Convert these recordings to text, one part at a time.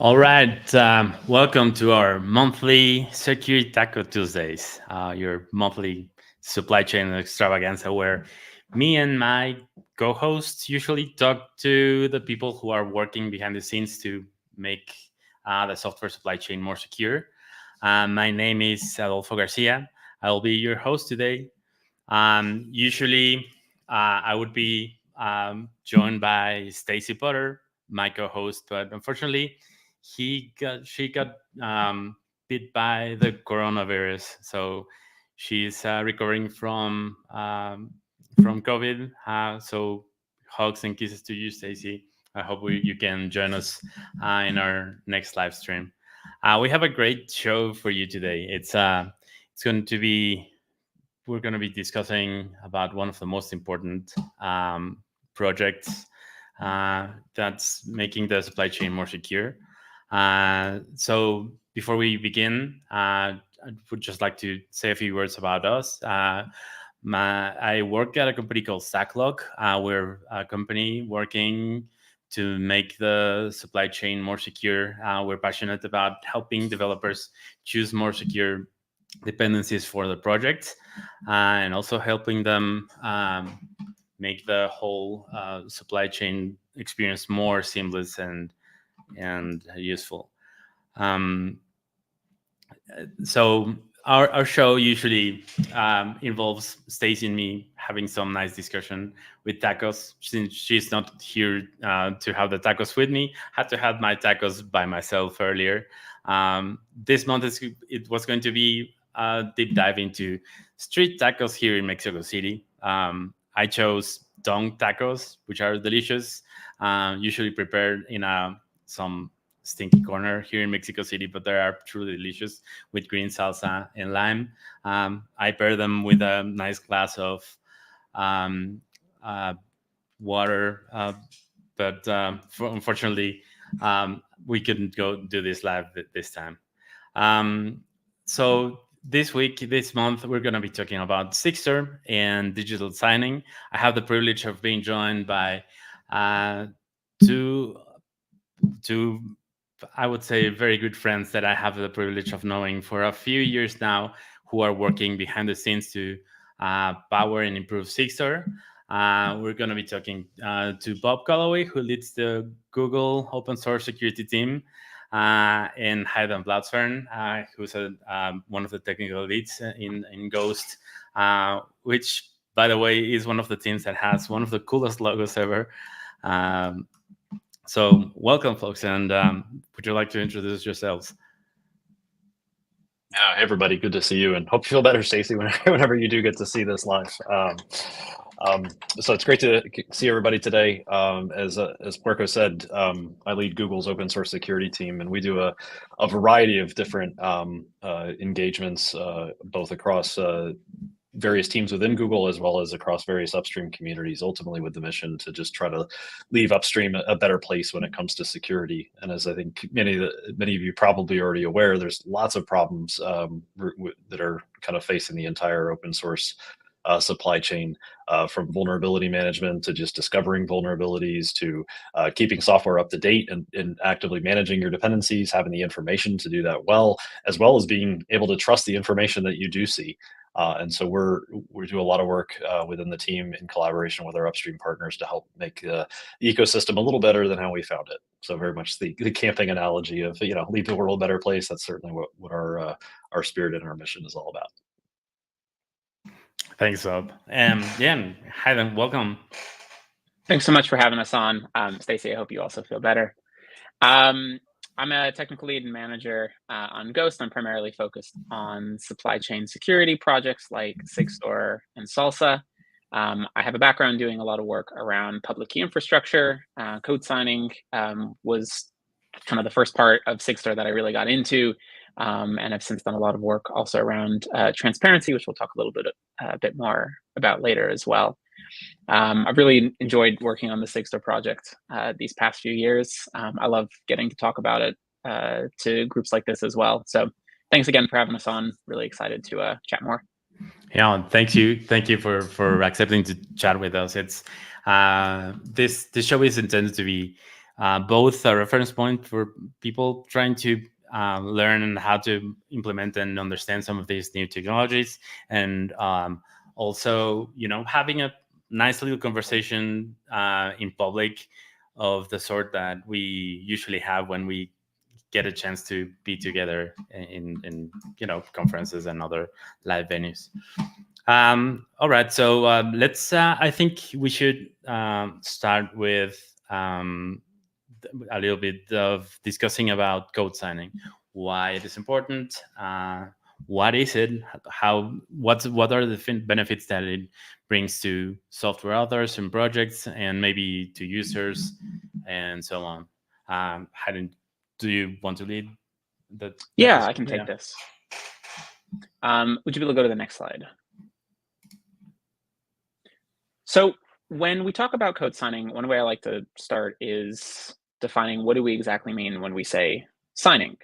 All right, welcome to our monthly Securi-Taco Tuesdays, your monthly supply chain extravaganza, where me and my co-hosts usually talk to the people who are working behind the scenes to make the software supply chain more secure. My name is Adolfo Garcia. I will be your host today. Usually, I would be joined by Stacy Potter, my co-host, but unfortunately, she got bit by the coronavirus, so she's recovering from COVID. So hugs and kisses to you, Stacy. I hope you can join us in our next live stream. We have a great show for you today. It's going to be we're going to be discussing about one of the most important projects that's making the supply chain more secure. So before we begin, I would just like to say a few words about us. I work at a company called Stacklok. We're a company working to make the supply chain more secure. We're passionate about helping developers choose more secure dependencies for the project, and also helping them make the whole supply chain experience more seamless and useful. Um, so our show usually involves Stacy and me having some nice discussion with tacos. Since she's not here to have the tacos with me, had to have my tacos by myself earlier. This month it was going to be a deep dive into street tacos here in Mexico City. I chose dong tacos, which are delicious, usually prepared in some stinky corner here in Mexico City, but they are truly delicious with green salsa and lime. I pair them with a nice glass of um, uh, water, but unfortunately, we couldn't go do this live this time. So this month, we're going to be talking about Sigstore and digital signing. I have the privilege of being joined by uh, two two I would say very good friends that I have the privilege of knowing for a few years now, who are working behind the scenes to power and improve Sigstore. We're going to be talking to Bob Galloway, who leads the Google open source security team, and Hayden Blatzfern, who's one of the technical leads in Ghost, which, by the way, is one of the teams that has one of the coolest logos ever. Um, so welcome, folks, and would you like to introduce yourselves? Yeah, hey everybody, good to see you, and hope you feel better, Stacy, whenever you do get to see this live. So it's great to see everybody today. As Puerco said, I lead Google's open source security team, and we do a variety of different engagements, both across various teams within Google as well as across various upstream communities, ultimately with the mission to just try to leave upstream a better place when it comes to security. And as I think many of you probably already aware, there's lots of problems that are kind of facing the entire open source supply chain, from vulnerability management to just discovering vulnerabilities to keeping software up to date and actively managing your dependencies, having the information to do that well as being able to trust the information that you do see. And so we do a lot of work within the team in collaboration with our upstream partners to help make the ecosystem a little better than how we found it. So very much the camping analogy of leave the world a better place. That's certainly what our spirit and our mission is all about. Thanks, Bob. Yeah, Hayden, welcome. Thanks so much for having us on, Stacy. I hope you also feel better. I'm a technical lead and manager on Ghost. I'm primarily focused on supply chain security projects like Sigstore and Salsa. I have a background doing a lot of work around public key infrastructure. Code signing was kind of the first part of Sigstore that I really got into, and I've since done a lot of work also around transparency, which we'll talk a bit more about later as well. I've really enjoyed working on the Sigstore project these past few years. I love getting to talk about it to groups like this as well. So thanks again for having us on. Really excited to chat more. Yeah, thank you for accepting to chat with us. It's this show is intended to be both a reference point for people trying to learn how to implement and understand some of these new technologies, and also, having a nice little conversation in public of the sort that we usually have when we get a chance to be together in conferences and other live venues. All right, so let's. I think we should start with a little bit of discussing about code signing, why it is important, what is it, what are the benefits that it brings to software authors and projects, and maybe to users, and so on. Do you want to lead that? Yeah, I can take this. Would you be able to go to the next slide? So when we talk about code signing, one way I like to start is defining what do we exactly mean when we say signing.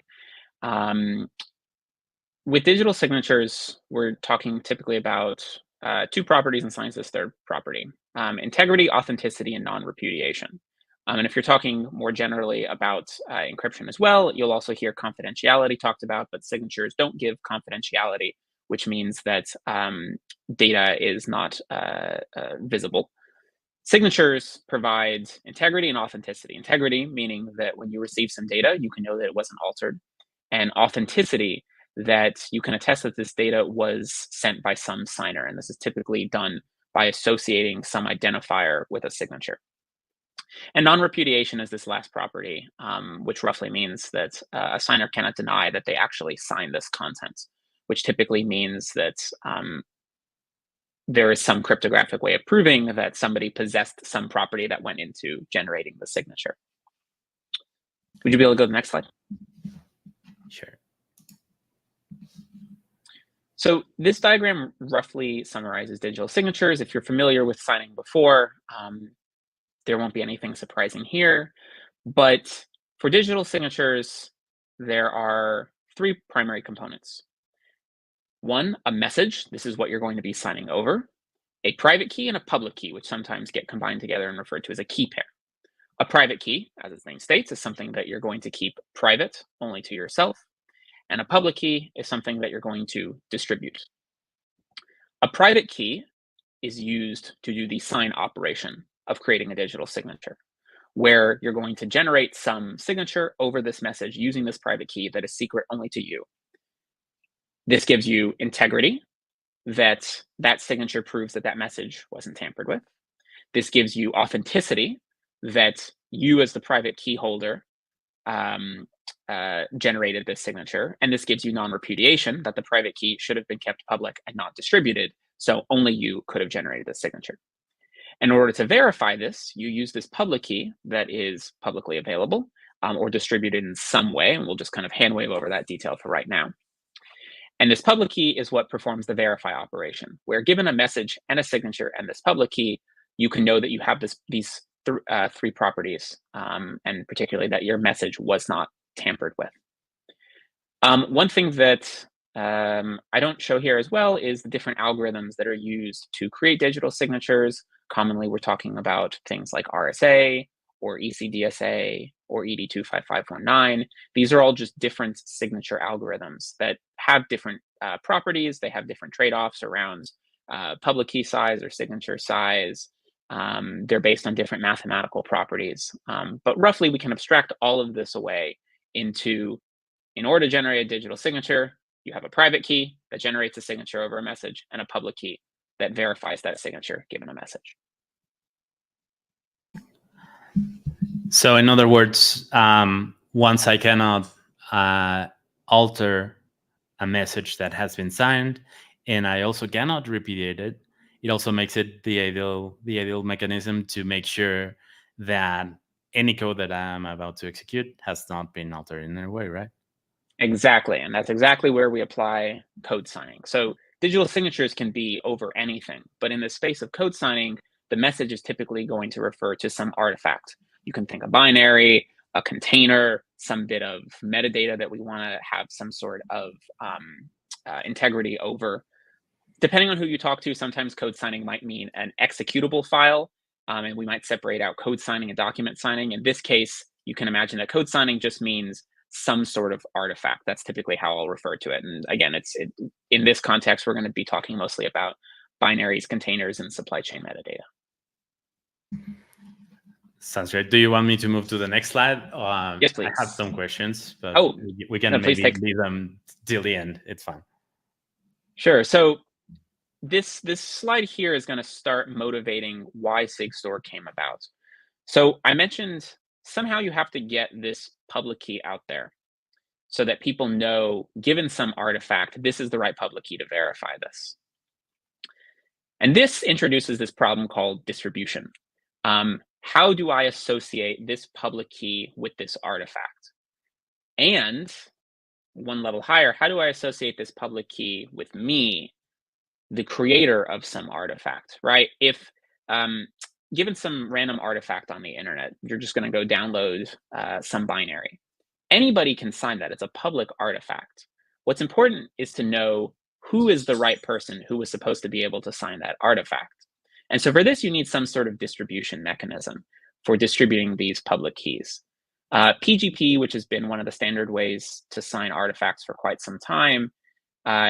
With digital signatures, we're talking typically about two properties and signs this third property: integrity, authenticity, and non-repudiation. And if you're talking more generally about encryption as well, you'll also hear confidentiality talked about, but signatures don't give confidentiality, which means that data is not visible. Signatures provide integrity and authenticity. Integrity meaning that when you receive some data, you can know that it wasn't altered, and authenticity, that you can attest that this data was sent by some signer. And this is typically done by associating some identifier with a signature. And non-repudiation is this last property, which roughly means that a signer cannot deny that they actually signed this content, which typically means that there is some cryptographic way of proving that somebody possessed some property that went into generating the signature. Would you be able to go to the next slide? Sure. So this diagram roughly summarizes digital signatures. If you're familiar with signing before, there won't be anything surprising here. But for digital signatures, there are three primary components. One, a message. This is what you're going to be signing over. A private key and a public key, which sometimes get combined together and referred to as a key pair. A private key, as its name states, is something that you're going to keep private only to yourself. And a public key is something that you're going to distribute. A private key is used to do the sign operation of creating a digital signature, where you're going to generate some signature over this message using this private key that is secret only to you. This gives you integrity, that that signature proves that that message wasn't tampered with. This gives you authenticity, that you as the private key holder generated this signature. And this gives you non-repudiation, that the private key should have been kept public and not distributed, so only you could have generated this signature. In order to verify this, you use this public key that is publicly available or distributed in some way, and we'll just kind of hand wave over that detail for right now. And this public key is what performs the verify operation, where given a message and a signature and this public key, you can know that you have these three properties, and particularly that your message was not tampered with. One thing that I don't show here as well is the different algorithms that are used to create digital signatures. Commonly, we're talking about things like RSA or ECDSA or ED25519. These are all just different signature algorithms that have different properties. They have different trade-offs around public key size or signature size. They're based on different mathematical properties. But roughly, we can abstract all of this away into, in order to generate a digital signature, you have a private key that generates a signature over a message and a public key that verifies that signature given a message. So in other words, once I cannot alter a message that has been signed, and I also cannot repudiate it, it also makes it the ideal mechanism to make sure that any code that I'm about to execute has not been altered in any way, right? Exactly, and that's exactly where we apply code signing. So digital signatures can be over anything, but in the space of code signing, the message is typically going to refer to some artifact. You can think a binary, a container, some bit of metadata that we want to have some sort of integrity over. Depending on who you talk to, sometimes code signing might mean an executable file. and we might separate out code signing and document signing. In this case, you can imagine that code signing just means some sort of artifact. That's typically how I'll refer to it. And again, in this context, we're going to be talking mostly about binaries, containers, and supply chain metadata. Sounds great. Do you want me to move to the next slide? Yes, please. I have some questions, but we can maybe leave them till the end. It's fine. Sure. So this slide here is going to start motivating why Sigstore came about. So I mentioned somehow you have to get this public key out there so that people know, given some artifact, this is the right public key to verify this. And this introduces this problem called distribution. How do I associate this public key with this artifact? And one level higher, how do I associate this public key with me, the creator of some artifact, right? If given some random artifact on the internet, you're just going to go download some binary. Anybody can sign that. It's a public artifact. What's important is to know who is the right person who was supposed to be able to sign that artifact. And so for this, you need some sort of distribution mechanism for distributing these public keys. PGP, which has been one of the standard ways to sign artifacts for quite some time,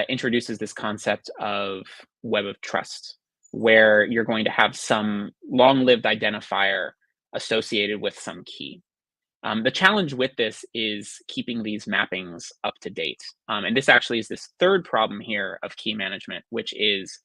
introduces this concept of web of trust, where you're going to have some long-lived identifier associated with some key. The challenge with this is keeping these mappings up to date. And this actually is this third problem here of key management, which is,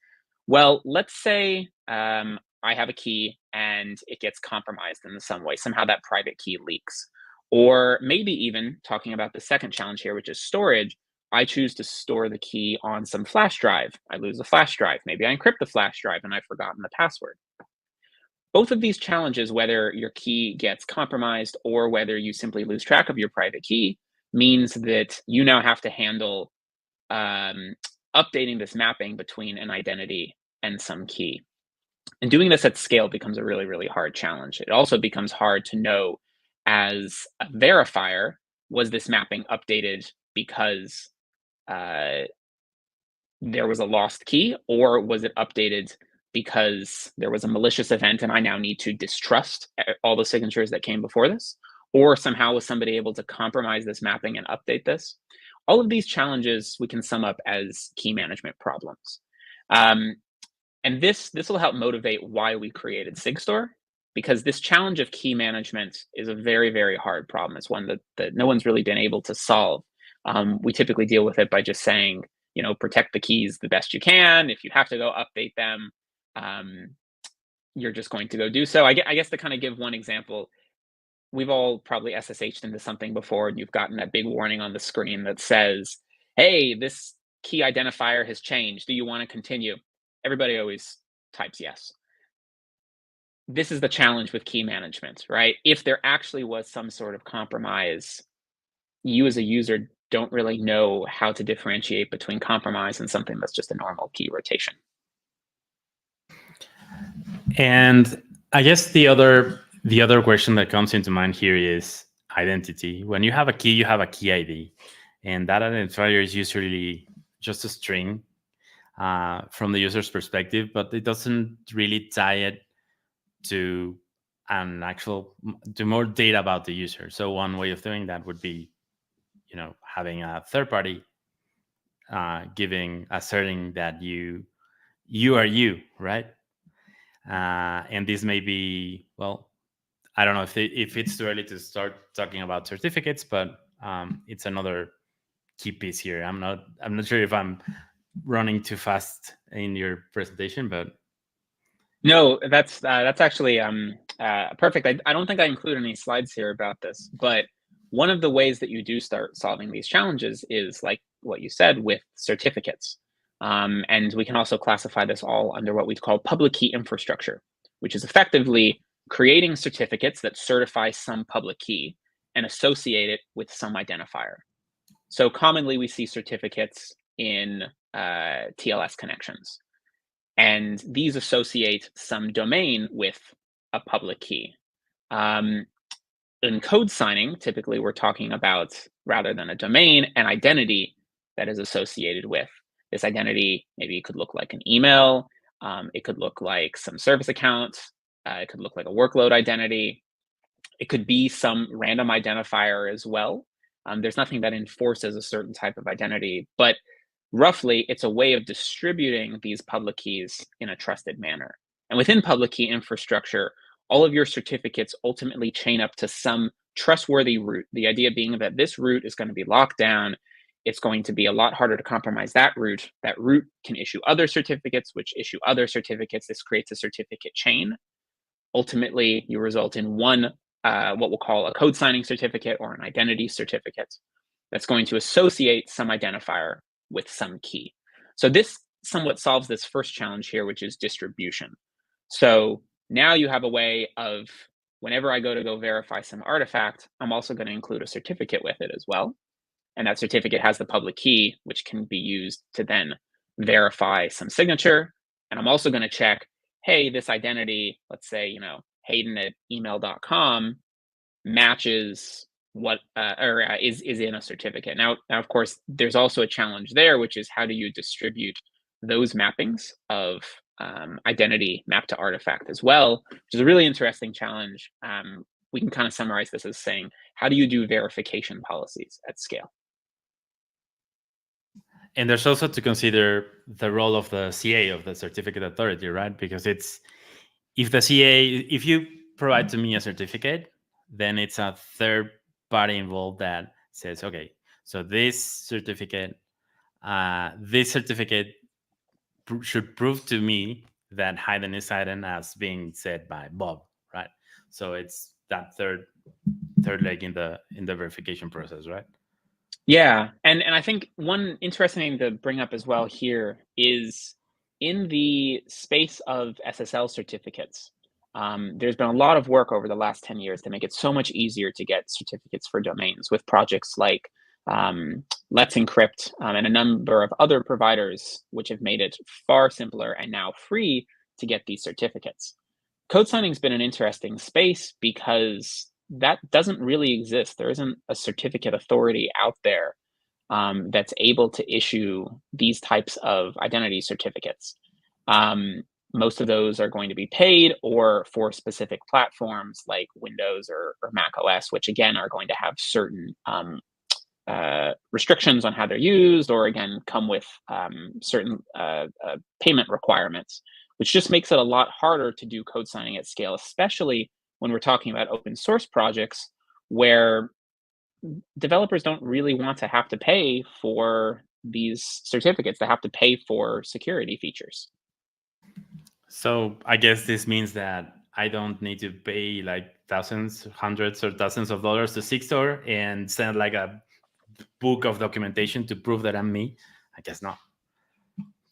well, let's say I have a key and it gets compromised in some way. Somehow that private key leaks. Or maybe even talking about the second challenge here, which is storage, I choose to store the key on some flash drive. I lose the flash drive. Maybe I encrypt the flash drive and I've forgotten the password. Both of these challenges, whether your key gets compromised or whether you simply lose track of your private key, means that you now have to handle updating this mapping between an identity and some key. And doing this at scale becomes a really, really hard challenge. It also becomes hard to know as a verifier, was this mapping updated because there was a lost key, or was it updated because there was a malicious event and I now need to distrust all the signatures that came before this? Or somehow was somebody able to compromise this mapping and update this? All of these challenges we can sum up as key management problems. And this will help motivate why we created Sigstore, because this challenge of key management is a very, very hard problem. It's one that no one's really been able to solve. We typically deal with it by just saying, protect the keys the best you can. If you have to go update them, you're just going to go do so. I guess to kind of give one example, we've all probably SSH'd into something before, and you've gotten that big warning on the screen that says, hey, this key identifier has changed. Do you want to continue? Everybody always types yes. This is the challenge with key management, right? If there actually was some sort of compromise, you as a user don't really know how to differentiate between compromise and something that's just a normal key rotation. And I guess the other question that comes into mind here is identity. When you have a key ID, and that identifier is usually just a string from the user's perspective, but it doesn't really tie it to more data about the user. So one way of doing that would be, having a third party asserting that you are you, right? And this may be, well, I don't know if it's too early to start talking about certificates, but it's another key piece here. I'm not sure if I'm running too fast in your presentation, but no, that's actually perfect. I don't think I include any slides here about this, but one of the ways that you do start solving these challenges is, like what you said, with certificates. And we can also classify this all under what we call public key infrastructure, which is effectively creating certificates that certify some public key and associate it with some identifier. So commonly we see certificates in TLS connections, and these associate some domain with a public key. In code signing, typically we're talking about, rather than a domain, an identity that is associated with. This identity, maybe it could look like an email, it could look like some service account, It could look like a workload identity. It could be some random identifier as well. There's nothing that enforces a certain type of identity, but roughly it's a way of distributing these public keys in a trusted manner. And within public key infrastructure, all of your certificates ultimately chain up to some trustworthy root. The idea being that this root is going to be locked down. It's going to be a lot harder to compromise that root. That root can issue other certificates, which issue other certificates. This creates a certificate chain. Ultimately, you result in one, what we'll call a code signing certificate or an identity certificate that's going to associate some identifier with some key. So this somewhat solves this first challenge here, which is distribution. So now you have a way of, whenever I go verify some artifact, I'm also going to include a certificate with it as well. And that certificate has the public key, which can be used to then verify some signature. And I'm also going to check, hey, this identity, let's say, Hayden at email.com matches what is in a certificate. Now, of course, there's also a challenge there, which is how do you distribute those mappings of identity mapped to artifact as well, which is a really interesting challenge. We can kind of summarize this as saying, how do you do verification policies at scale? And there's also to consider the role of the CA, of the certificate authority, right? Because it's, if you provide to me a certificate, then it's a third party involved that says, okay, so this certificate should prove to me that Hayden is Hayden as being said by Bob, right? So it's that third leg in the verification process, right? Yeah, and I think one interesting thing to bring up as well here is in the space of SSL certificates, there's been a lot of work over the last 10 years to make it so much easier to get certificates for domains with projects like Let's Encrypt and a number of other providers, which have made it far simpler and now free to get these certificates. Code signing's been an interesting space because that doesn't really exist. There isn't a certificate authority out there that's able to issue these types of identity certificates. Most of those are going to be paid or for specific platforms like Windows or Mac OS, which again are going to have certain restrictions on how they're used, or again come with certain payment requirements, which just makes it a lot harder to do code signing at scale, especially when we're talking about open source projects where developers don't really want to have to pay for these certificates. They have to pay for security features. So I guess this means that I don't need to pay like thousands, hundreds or thousands of dollars to Sigstore and send like a book of documentation to prove that I'm me. I guess not.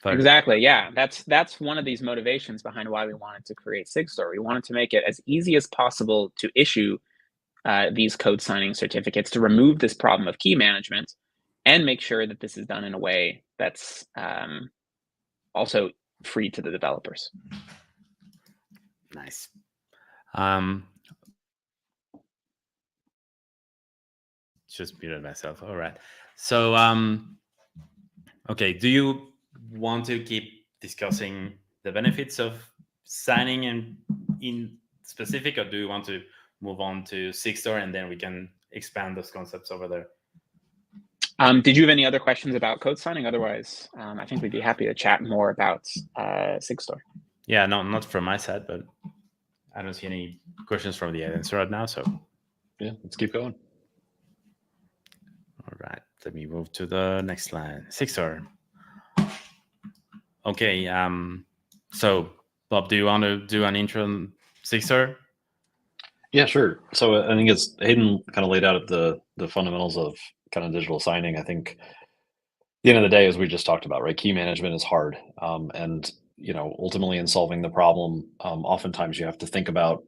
But exactly. Yeah, that's one of these motivations behind why we wanted to create Sigstore. We wanted to make it as easy as possible to issue these code signing certificates, to remove this problem of key management, and make sure that this is done in a way that's also free to the developers. Nice. Just muted myself. All right. So, okay. Do you want to keep discussing the benefits of signing in specific, or do you want to move on to Sigstore and then we can expand those concepts over there? Did you have any other questions about code signing? Otherwise, I think we'd be happy to chat more about Sigstore. Yeah, no, not from my side, but I don't see any questions from the audience right now. So yeah, let's keep going. All right, let me move to the next slide. Sigstore. Okay, so Bob, do you want to do an intro on Sigstore? Yeah, sure. So I think it's Hayden kind of laid out the fundamentals of kind of digital signing. I think at the end of the day, as we just talked about, right, key management is hard. And, ultimately in solving the problem, oftentimes you have to think about,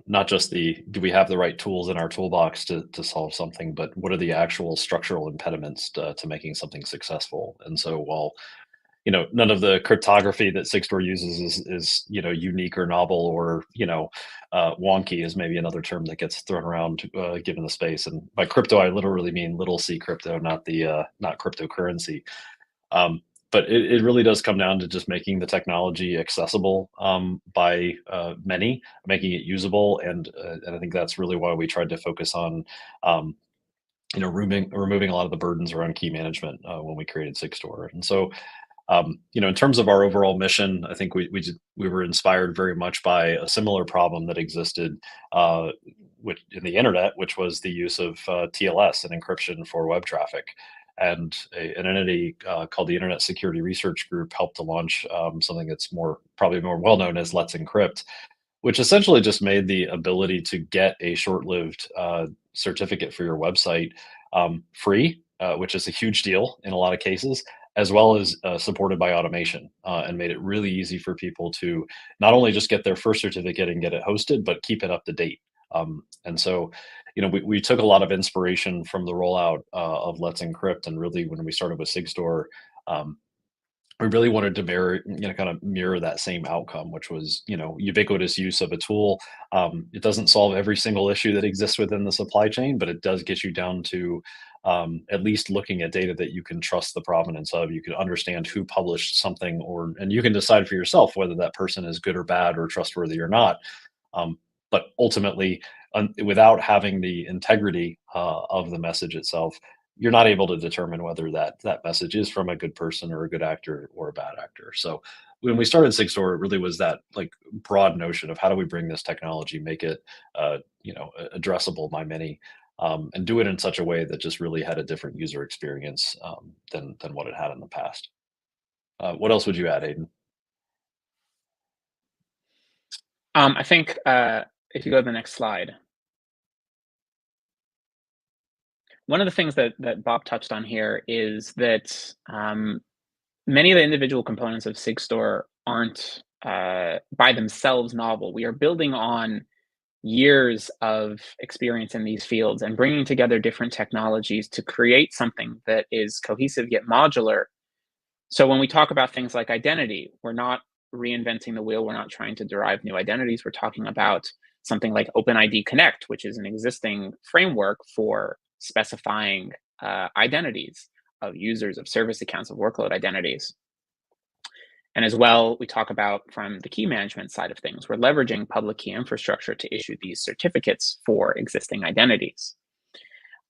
not just do we have the right tools in our toolbox to solve something, but what are the actual structural impediments to making something successful? And so while none of the cryptography that Sigstore uses is unique or novel or wonky is maybe another term that gets thrown around given the space. And by crypto, I literally mean little c crypto, not cryptocurrency. but it really does come down to just making the technology accessible by many, making it usable, and I think that's really why we tried to focus on um, removing a lot of the burdens around key management when we created Sigstore. And so in terms of our overall mission, I think we were inspired very much by a similar problem that existed in the internet, which was the use of TLS and encryption for web traffic. And an entity called the Internet Security Research Group helped to launch something that's probably more well known as Let's Encrypt, which essentially just made the ability to get a short-lived certificate for your website free, which is a huge deal in a lot of cases, as well as supported by automation, and made it really easy for people to not only just get their first certificate and get it hosted, but keep it up to date. And so, we took a lot of inspiration from the rollout of Let's Encrypt, and really when we started with Sigstore, we really wanted to kind of mirror that same outcome, which was, ubiquitous use of a tool. It doesn't solve every single issue that exists within the supply chain, but it does get you down to at least looking at data that you can trust the provenance of. You can understand who published something, and you can decide for yourself whether that person is good or bad or trustworthy or not. But ultimately, without having the integrity of the message itself, you're not able to determine whether that message is from a good person or a good actor or a bad actor. So when we started Sigstore, it really was that like broad notion of how do we bring this technology, make it addressable by many, and do it in such a way that just really had a different user experience than what it had in the past. What else would you add, Hayden? I think if you go to the next slide, one of the things that Bob touched on here is that many of the individual components of Sigstore aren't by themselves novel. We are building on years of experience in these fields and bringing together different technologies to create something that is cohesive yet modular. So when we talk about things like identity, we're not reinventing the wheel. We're not trying to derive new identities. We're talking about something like OpenID Connect, which is an existing framework for specifying identities of users, of service accounts, of workload identities. And as well, we talk about from the key management side of things, we're leveraging public key infrastructure to issue these certificates for existing identities.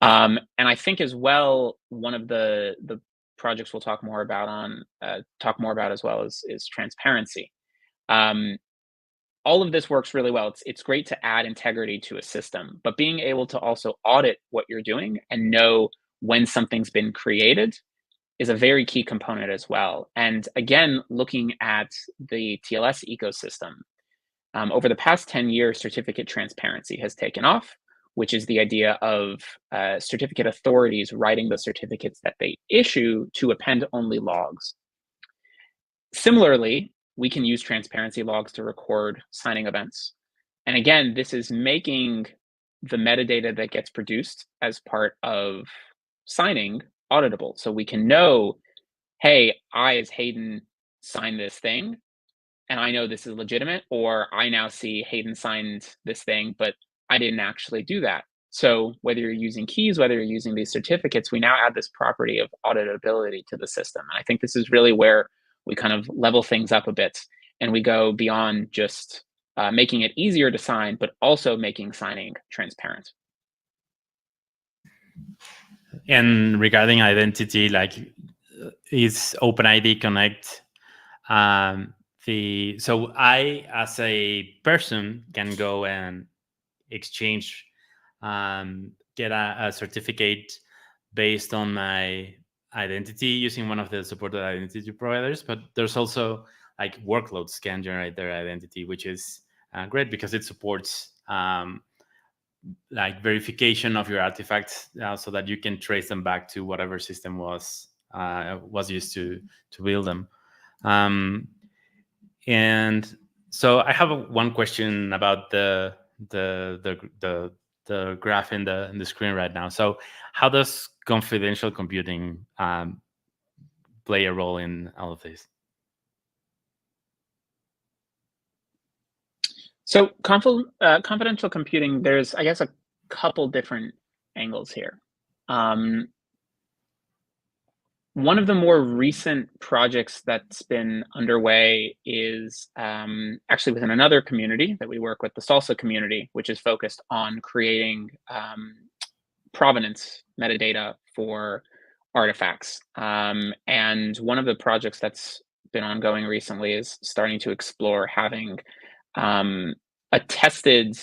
And I think as well, one of the projects we'll talk more about as well is transparency. All of this works really well. It's great to add integrity to a system, but being able to also audit what you're doing and know when something's been created is a very key component as well. And again, looking at the TLS ecosystem, over the past 10 years, certificate transparency has taken off, which is the idea of certificate authorities writing the certificates that they issue to append only logs. Similarly, we can use transparency logs to record signing events. And again, this is making the metadata that gets produced as part of signing auditable. So we can know, hey, I as Hayden signed this thing, and I know this is legitimate, or I now see Hayden signed this thing, but I didn't actually do that. So whether you're using keys, whether you're using these certificates, we now add this property of auditability to the system. And I think this is really where we kind of level things up a bit, and we go beyond just making it easier to sign, but also making signing transparent. And regarding identity, like is OpenID Connect, so I as a person can go and exchange, get a certificate based on my identity using one of the supported identity providers, but there's also like workloads can generate their identity, which is great because it supports like verification of your artifacts, so that you can trace them back to whatever system was used to build them. And so I have one question about the graph in the screen right now. So how does confidential computing play a role in all of this? So confidential computing, there's, I guess, a couple different angles here. One of the more recent projects that's been underway is actually within another community that we work with, the Salsa community, which is focused on creating provenance metadata for artifacts. And one of the projects that's been ongoing recently is starting to explore having attested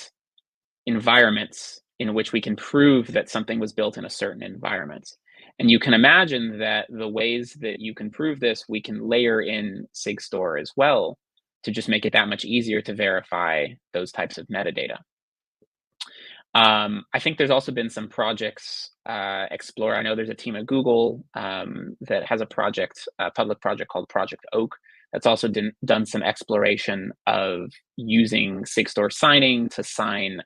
environments in which we can prove that something was built in a certain environment. And you can imagine that the ways that you can prove this, we can layer in Sigstore as well to just make it that much easier to verify those types of metadata. I think there's also been some projects explore. I know there's a team at Google that has a project, a public project called Project Oak, that's also done some exploration of using Sigstore signing to sign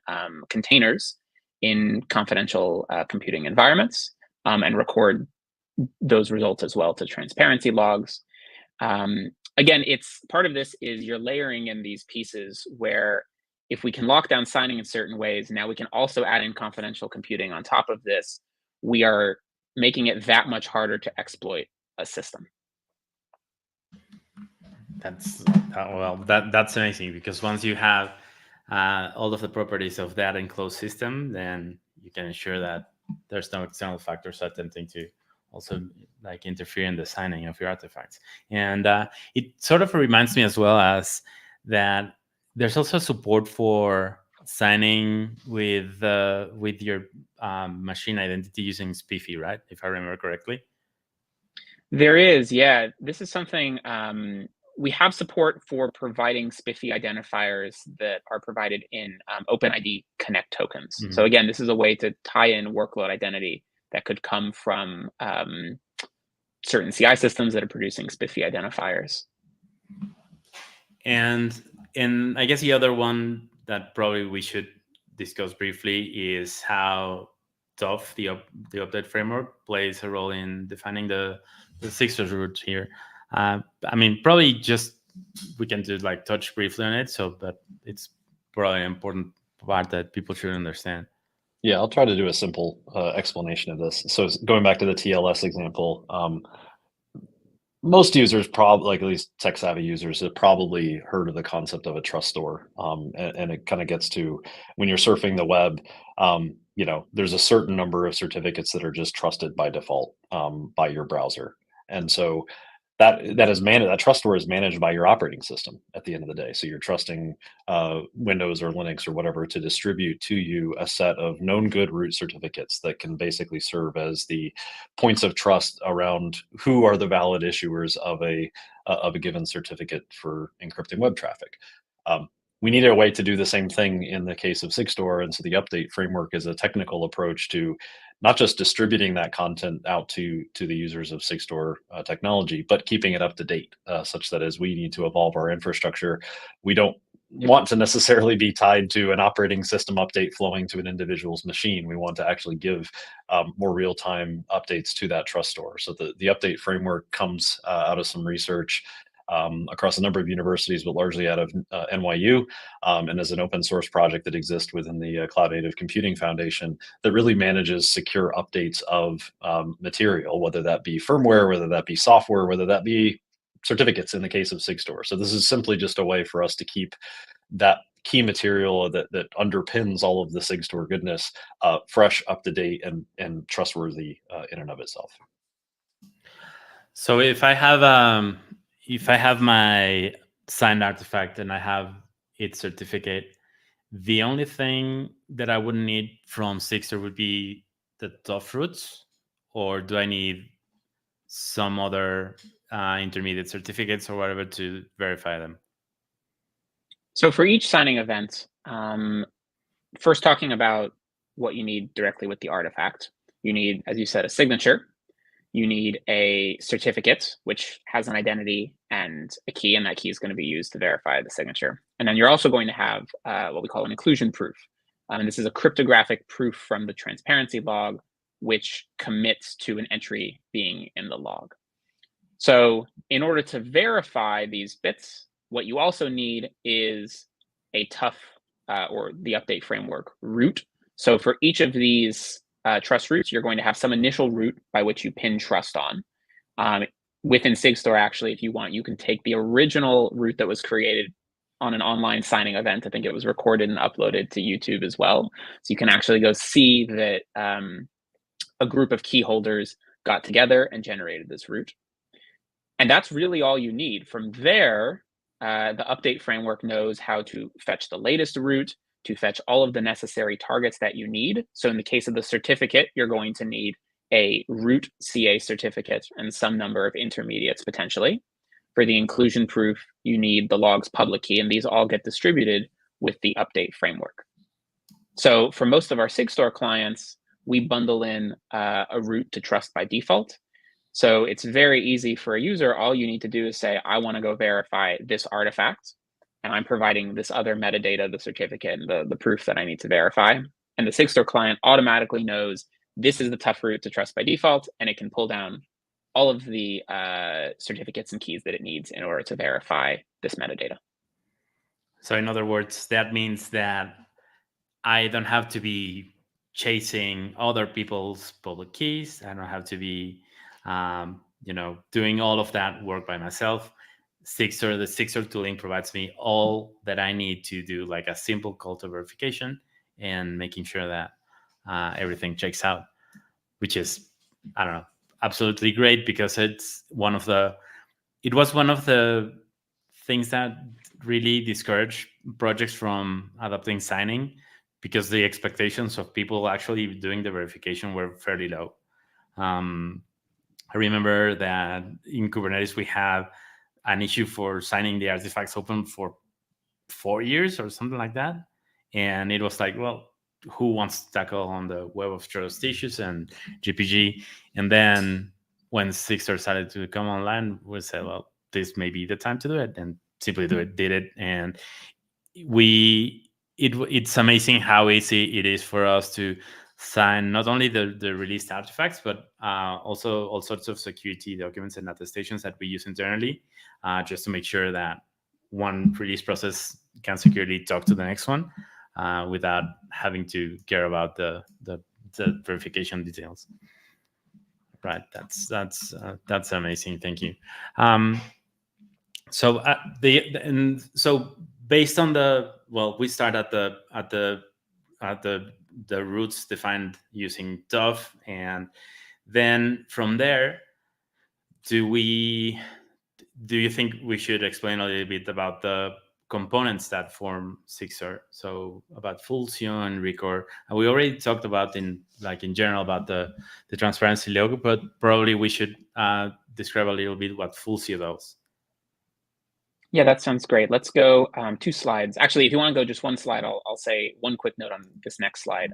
containers in confidential computing environments and record those results as well to transparency logs. Again, it's part of this is you're layering in these pieces where if we can lock down signing in certain ways, now we can also add in confidential computing on top of this. We are making it that much harder to exploit a system. That's that's amazing, because once you have all of the properties of that enclosed system, then you can ensure that there's no external factors attempting to also like interfere in the signing of your artifacts. And it sort of reminds me as well as that there's also support for signing with your machine identity using SPIFFE, right? If I remember correctly. There is, yeah. This is something we have support for providing SPIFFE identifiers that are provided in OpenID Connect tokens. Mm-hmm. So again, this is a way to tie in workload identity that could come from certain CI systems that are producing SPIFFE identifiers. And I guess the other one that probably we should discuss briefly is how tough the update framework plays a role in defining the Sigstore root here. I mean, probably just we can do like touch briefly on it, but it's probably an important part that people should understand. Yeah, I'll try to do a simple explanation of this. So going back to the TLS example, most users, probably like at least tech savvy users, have probably heard of the concept of a trust store, and it kind of gets to when you're surfing the web. You know, there's a certain number of certificates that are just trusted by default by your browser, and so that trust store is managed by your operating system at the end of the day. So you're trusting Windows or Linux or whatever to distribute to you a set of known good root certificates that can basically serve as the points of trust around who are the valid issuers of a given certificate for encrypting web traffic. We need a way to do the same thing in the case of Sigstore, and so the update framework is a technical approach to not just distributing that content out to the users of Sigstore technology, but keeping it up to date, such that as we need to evolve our infrastructure, we don't want to necessarily be tied to an operating system update flowing to an individual's machine. We want to actually give more real-time updates to that trust store. So the update framework comes out of some research across a number of universities, but largely out of NYU, and as an open source project that exists within the Cloud Native Computing Foundation that really manages secure updates of material, whether that be firmware, whether that be software, whether that be certificates in the case of Sigstore. So this is simply just a way for us to keep that key material that underpins all of the Sigstore goodness fresh, up to date, and trustworthy in and of itself. So if I have my signed artifact and I have its certificate, the only thing that I would need from Sigstore would be the tough roots, or do I need some other intermediate certificates or whatever to verify them? So for each signing event, first talking about what you need directly with the artifact, you need, as you said, a signature. You need a certificate, which has an identity and a key, and that key is going to be used to verify the signature. And then you're also going to have what we call an inclusion proof. And this is a cryptographic proof from the transparency log, which commits to an entry being in the log. So in order to verify these bits, what you also need is a tough or the update framework root. So for each of these trust roots, you're going to have some initial root by which you pin trust on. Within Sigstore, actually, if you want, you can take the original root that was created on an online signing event. I think it was recorded and uploaded to YouTube as well. So you can actually go see that a group of key holders got together and generated this root. And that's really all you need. From there, the update framework knows how to fetch the latest root, to fetch all of the necessary targets that you need. So in the case of the certificate, you're going to need a root CA certificate and some number of intermediates potentially. For the inclusion proof, you need the log's public key, and these all get distributed with the update framework. So for most of our Sigstore clients, we bundle in a root to trust by default. So it's very easy for a user. All you need to do is say, I want to go verify this artifact, and I'm providing this other metadata, the certificate, and the proof that I need to verify. And the Sigstore client automatically knows this is the tough root to trust by default, and it can pull down all of the certificates and keys that it needs in order to verify this metadata. So in other words, that means that I don't have to be chasing other people's public keys. I don't have to be, doing all of that work by myself. The Sigstore tooling provides me all that I need to do, like a simple call to verification and making sure that everything checks out, which is, I don't know, absolutely great, because it was one of the things that really discouraged projects from adopting signing, because the expectations of people actually doing the verification were fairly low. I remember that in Kubernetes, we had an issue for signing the artifacts open for 4 years or something like that. And it was like, well, who wants to tackle on the web of trust issues and GPG? And then when Sigstore started to come online, we said, well, this may be the time to do it, and simply did it. And it's amazing how easy it is for us to sign not only the released artifacts, but also all sorts of security documents and attestations that we use internally, just to make sure that one release process can securely talk to the next one without having to care about the verification details. Right, that's amazing. Thank you. So based on we start at the roots defined using TOF, and then from there, do you think we should explain a little bit about the components that form Sigstore? So about Fulcio, Record, and we already talked about in general about the transparency logo, but probably we should describe a little bit what Fulcio does. Yeah, that sounds great. Let's go 2 slides. Actually, if you want to go just 1 slide, I'll say one quick note on this next slide.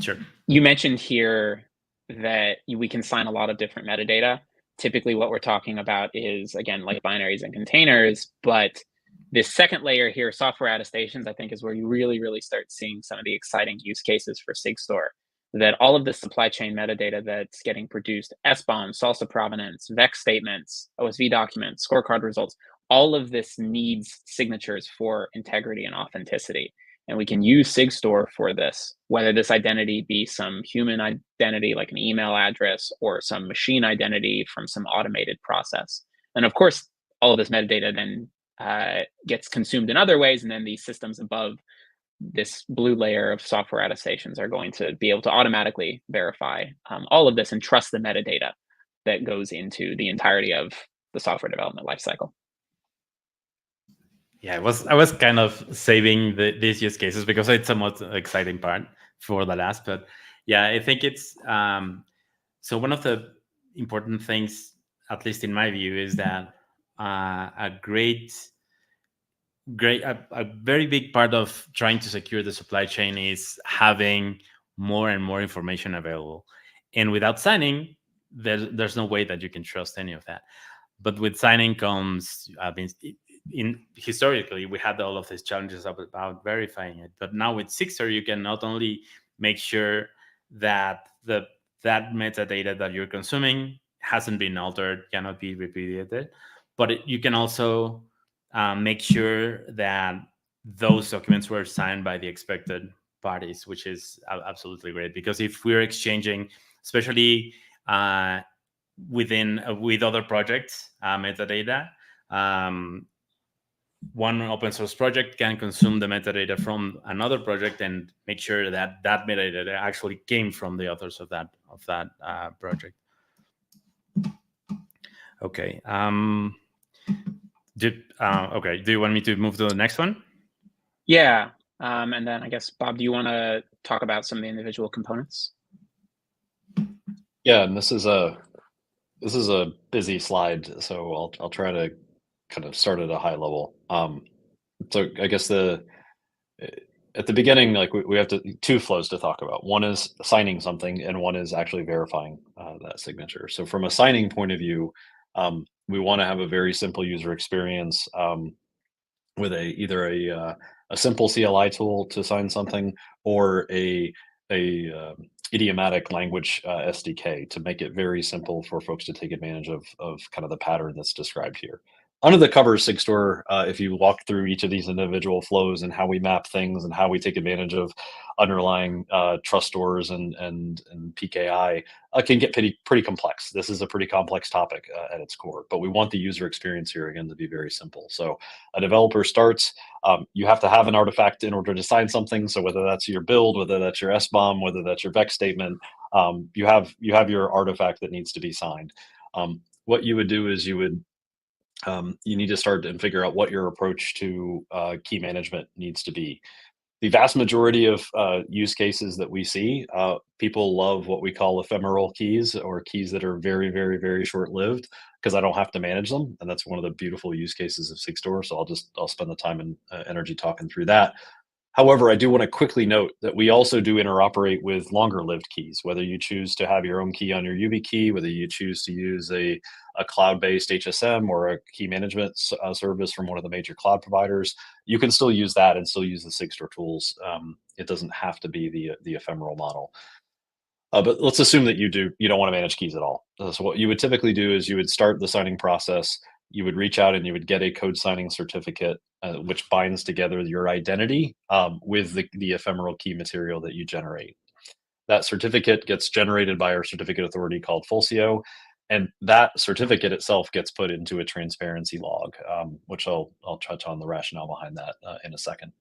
Sure. You mentioned here that we can sign a lot of different metadata. Typically, what we're talking about is, again, like binaries and containers. But this second layer here, software attestations, I think is where you really, really start seeing some of the exciting use cases for Sigstore. That all of the supply chain metadata that's getting produced, SBOM, salsa provenance, VEX statements, OSV documents, scorecard results, all of this needs signatures for integrity and authenticity. And we can use Sigstore for this, whether this identity be some human identity like an email address or some machine identity from some automated process. And of course, all of this metadata then gets consumed in other ways, and then these systems above this blue layer of software attestations are going to be able to automatically verify all of this and trust the metadata that goes into the entirety of the software development lifecycle. Yeah, I was kind of saving these use cases because it's a most exciting part for the last. But yeah, I think it's so one of the important things, at least in my view, is that a very big part of trying to secure the supply chain is having more and more information available. And without signing, there's no way that you can trust any of that. But with signing comes, historically, we had all of these challenges about verifying it. But now with Sigstore, you can not only make sure that that metadata that you're consuming hasn't been altered, cannot be replicated, but you can also make sure that those documents were signed by the expected parties, which is absolutely great. Because if we're exchanging, especially within with other projects metadata. One open source project can consume the metadata from another project and make sure that that metadata actually came from the authors of that project. Okay. Okay. Do you want me to move to the next one? Yeah. And then I guess, Bob, do you want to talk about some of the individual components? Yeah, and this is a busy slide, so I'll try to kind of start at a high level. So I guess at the beginning, like we have two flows to talk about. One is signing something, and one is actually verifying that signature. So from a signing point of view, we want to have a very simple user experience with either a simple CLI tool to sign something, or a idiomatic language SDK to make it very simple for folks to take advantage of kind of the pattern that's described here. Under the covers, Sigstore, if you walk through each of these individual flows and how we map things and how we take advantage of underlying trust stores and PKI, can get pretty complex. This is a pretty complex topic at its core, but we want the user experience here, again, to be very simple. So a developer starts, you have to have an artifact in order to sign something. So whether that's your build, whether that's your SBOM, whether that's your VEX statement, you have your artifact that needs to be signed. What you would do is you need to start and figure out what your approach to key management needs to be. The vast majority of use cases that we see, people love what we call ephemeral keys, or keys that are very, very, very short-lived, because I don't have to manage them, and that's one of the beautiful use cases of Sigstore. So I'll spend the time and energy talking through that. However, I do want to quickly note that we also do interoperate with longer-lived keys, whether you choose to have your own key on your YubiKey, whether you choose to use a cloud-based HSM or a key management service from one of the major cloud providers. You can still use that and still use the Sigstore tools. It doesn't have to be the ephemeral model. But let's assume that you don't want to manage keys at all. So what you would typically do is you would start the signing process. You would reach out and you would get a code signing certificate, which binds together your identity with the ephemeral key material that you generate. That certificate gets generated by our certificate authority called Fulcio, and that certificate itself gets put into a transparency log, which I'll touch on the rationale behind that in a second.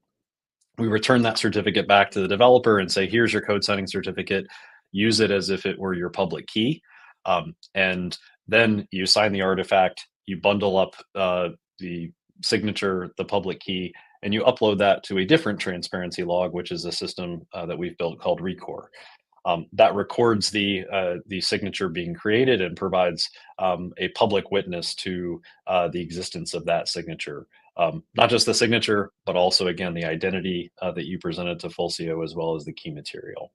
We return that certificate back to the developer and say, here's your code signing certificate. Use it as if it were your public key. And then you sign the artifact, you bundle up the signature, the public key, and you upload that to a different transparency log, which is a system that we've built called Recore. That records the signature being created and provides a public witness to the existence of that signature. Not just the signature, but also, again, the identity that you presented to Fulcio, as well as the key material.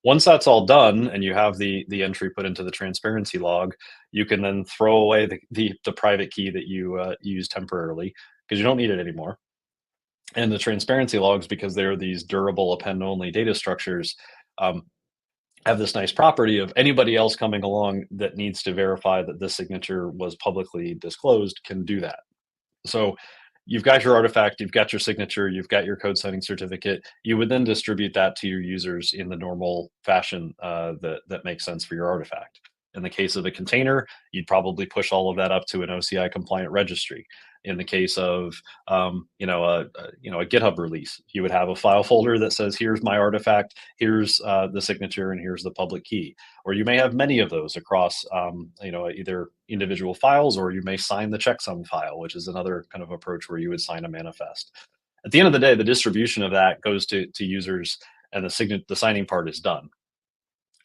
Once that's all done and you have the entry put into the transparency log, you can then throw away the private key that you used temporarily, because you don't need it anymore. And the transparency logs, because they're these durable append-only data structures, have this nice property of anybody else coming along that needs to verify that this signature was publicly disclosed can do that. So you've got your artifact, you've got your signature, you've got your code signing certificate. You would then distribute that to your users in the normal fashion that makes sense for your artifact. In the case of a container, you'd probably push all of that up to an OCI compliant registry. In the case of a GitHub release, you would have a file folder that says, here's my artifact, here's the signature, and here's the public key. Or you may have many of those across either individual files, or you may sign the checksum file, which is another kind of approach where you would sign a manifest. At the end of the day, the distribution of that goes to users, and the signing part is done.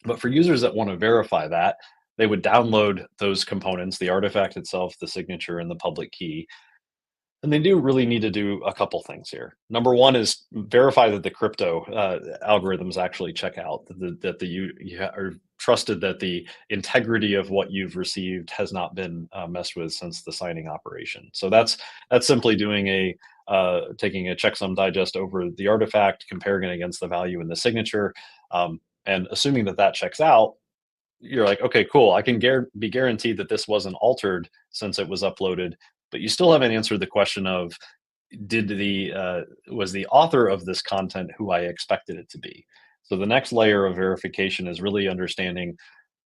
But for users that want to verify that, they would download those components, the artifact itself, the signature, and the public key. And they do really need to do a couple things here. Number one is verify that the crypto algorithms actually check out, that you are trusted that the integrity of what you've received has not been messed with since the signing operation. So that's simply doing taking a checksum digest over the artifact, comparing it against the value in the signature, and assuming that checks out. You're like, okay, cool. I can be guaranteed that this wasn't altered since it was uploaded, but you still haven't answered the question of, was the author of this content who I expected it to be? So the next layer of verification is really understanding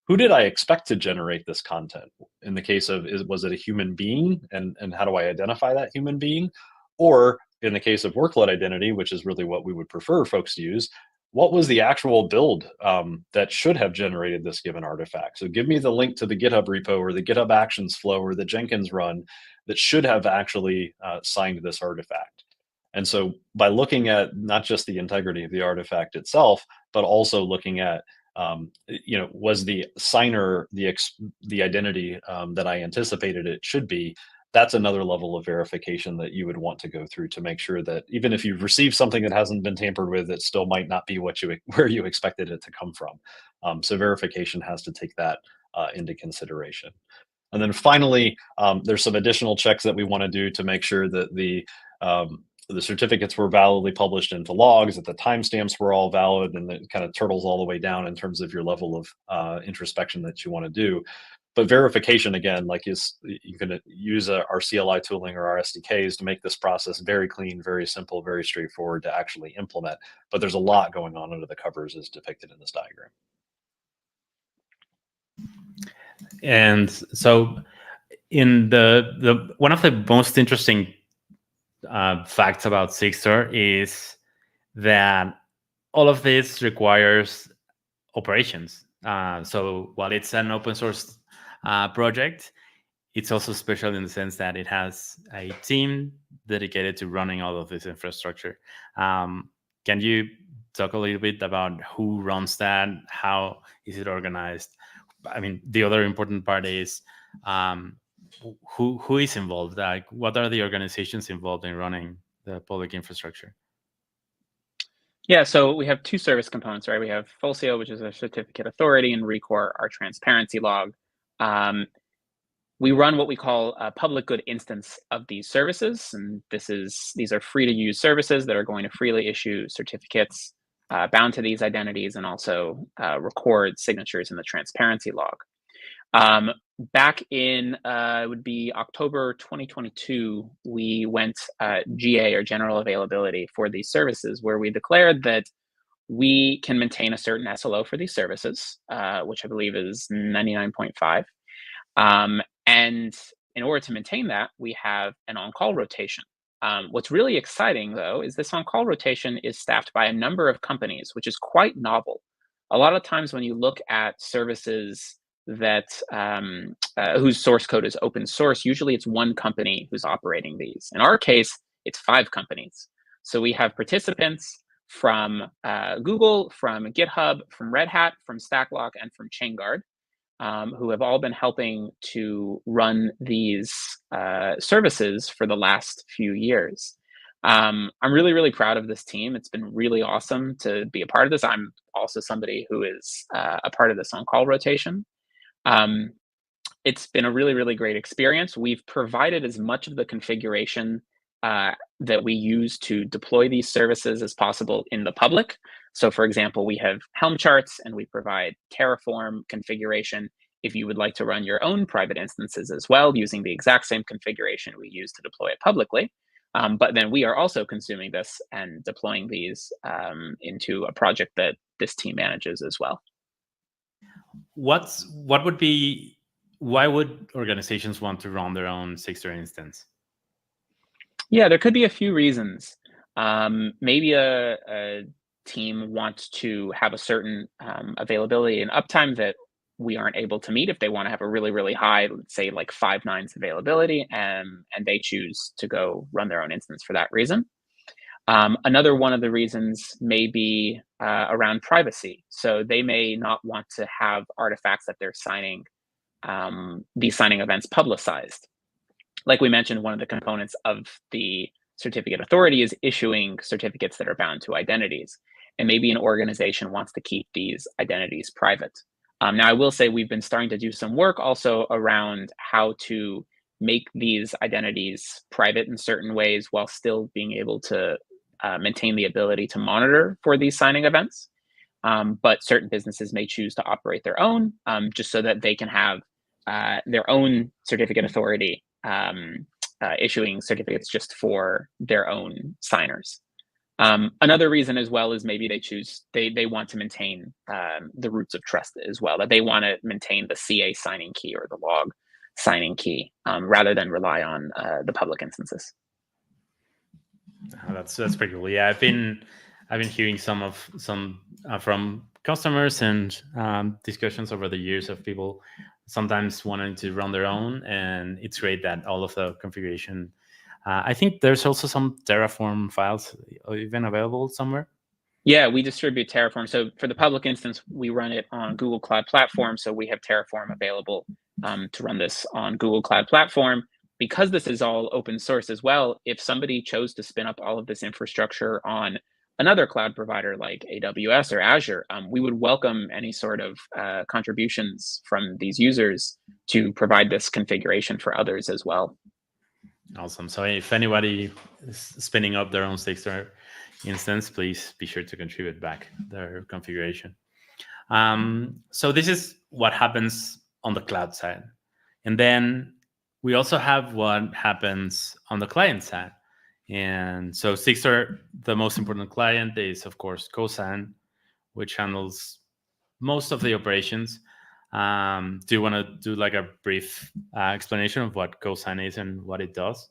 who did I expect to generate this content? In the case of, was it a human being? And how do I identify that human being? Or in the case of workload identity, which is really what we would prefer folks to use, what was the actual build that should have generated this given artifact? So give me the link to the GitHub repo or the GitHub Actions flow or the Jenkins run that should have actually signed this artifact. And so by looking at not just the integrity of the artifact itself, but also looking at was the signer the identity that I anticipated it should be, that's another level of verification that you would want to go through to make sure that even if you've received something that hasn't been tampered with, it still might not be where you expected it to come from. So verification has to take that into consideration. And then finally, there's some additional checks that we want to do to make sure that the certificates were validly published into logs, that the timestamps were all valid, and it kind of turtles all the way down in terms of your level of introspection that you want to do. But verification, again, like you can use our CLI tooling or our SDKs to make this process very clean, very simple, very straightforward to actually implement. But there's a lot going on under the covers as depicted in this diagram. And so in the one of the most interesting facts about Sigstore is that all of this requires operations. So while it's an open source project, it's also special in the sense that it has a team dedicated to running all of this infrastructure. Can you talk a little bit about who runs that? How is it organized? I mean, the other important part is who is involved? Like, what are the organizations involved in running the public infrastructure? Yeah, so we have two service components, right? We have Fulcio, which is a certificate authority, and Recor, our transparency log. We run what we call a public good instance of these services, and these are free to use services that are going to freely issue certificates bound to these identities and also record signatures in the transparency log. Back in it would be October 2022, we went GA, or general availability, for these services, where we declared that we can maintain a certain SLO for these services, which I believe is 99.5. And in order to maintain that, we have an on-call rotation. What's really exciting, though, is this on-call rotation is staffed by a number of companies, which is quite novel. A lot of times when you look at services that whose source code is open source, usually it's one company who's operating these. In our case, it's 5 companies. So we have participants from Google, from GitHub, from Red Hat, from Stacklok, and from ChainGuard, who have all been helping to run these services for the last few years. I'm really, really proud of this team. It's been really awesome to be a part of this. I'm also somebody who is a part of this on-call rotation. It's been a really, really great experience. We've provided as much of the configuration that we use to deploy these services as possible in the public. So for example, we have Helm charts and we provide Terraform configuration if you would like to run your own private instances as well, using the exact same configuration we use to deploy it publicly. But then we are also consuming this and deploying these into a project that this team manages as well. Why would organizations want to run their own Sigstore instance? Yeah, there could be a few reasons. Maybe a team wants to have a certain availability and uptime that we aren't able to meet. If they want to have a really, really high, let's say like 5 nines availability, and they choose to go run their own instance for that reason. Another one of the reasons may be around privacy. So they may not want to have artifacts that they're signing, these signing events, publicized. Like we mentioned, one of the components of the certificate authority is issuing certificates that are bound to identities. And maybe an organization wants to keep these identities private. Now, I will say we've been starting to do some work also around how to make these identities private in certain ways while still being able to maintain the ability to monitor for these signing events. But certain businesses may choose to operate their own just so that they can have their own certificate authority issuing certificates just for their own signers. Another reason as well is maybe they want to maintain the roots of trust as well, that they want to maintain the CA signing key or the log signing key rather than rely on the public instances. That's pretty cool. Yeah, I've been hearing some from customers and discussions over the years of people sometimes wanting to run their own, and it's great that all of the configuration. I think there's also some Terraform files even available somewhere. Yeah, we distribute Terraform. So for the public instance, we run it on Google Cloud Platform. So we have Terraform available to run this on Google Cloud Platform. Because this is all open source as well, if somebody chose to spin up all of this infrastructure on another cloud provider like AWS or Azure, we would welcome any sort of contributions from these users to provide this configuration for others as well. Awesome. So if anybody is spinning up their own Sigstore instance, please be sure to contribute back their configuration. So this is what happens on the cloud side. And then we also have what happens on the client side. And so Sigstore, the most important client is, of course, Cosign, which handles most of the operations. Do you want to do like a brief explanation of what Cosign is and what it does?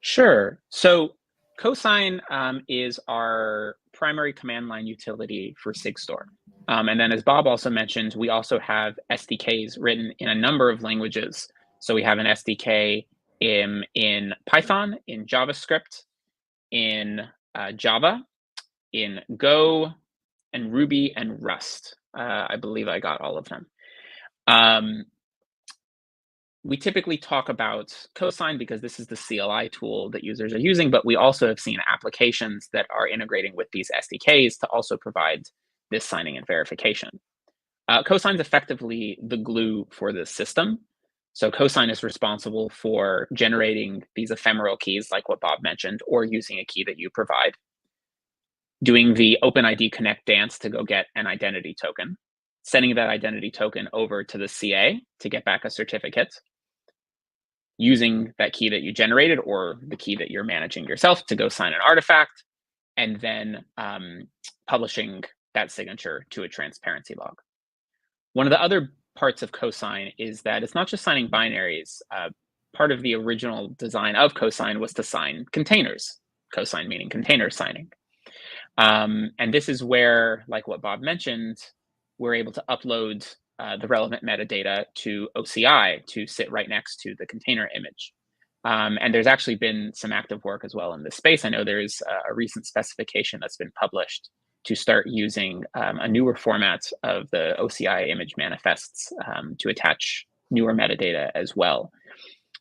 Sure. So Cosign is our primary command line utility for Sigstore. And then as Bob also mentioned, we also have SDKs written in a number of languages. So we have an SDK in Python, in JavaScript, in Java, in Go, and Ruby, and Rust. I believe I got all of them. We typically talk about Cosign because this is the CLI tool that users are using, but we also have seen applications that are integrating with these SDKs to also provide this signing and verification. Cosign is effectively the glue for the system. So Cosign is responsible for generating these ephemeral keys like what Bob mentioned, or using a key that you provide, doing the OpenID Connect dance to go get an identity token, sending that identity token over to the CA to get back a certificate, using that key that you generated or the key that you're managing yourself to go sign an artifact, and then publishing that signature to a transparency log. One of the other parts of Cosign is that it's not just signing binaries. Part of the original design of Cosign was to sign containers, Cosign meaning container signing. And this is where, like what Bob mentioned, we're able to upload the relevant metadata to OCI to sit right next to the container image. And there's actually been some active work as well in this space. I know there's a recent specification that's been published to start using a newer format of the OCI image manifests to attach newer metadata as well.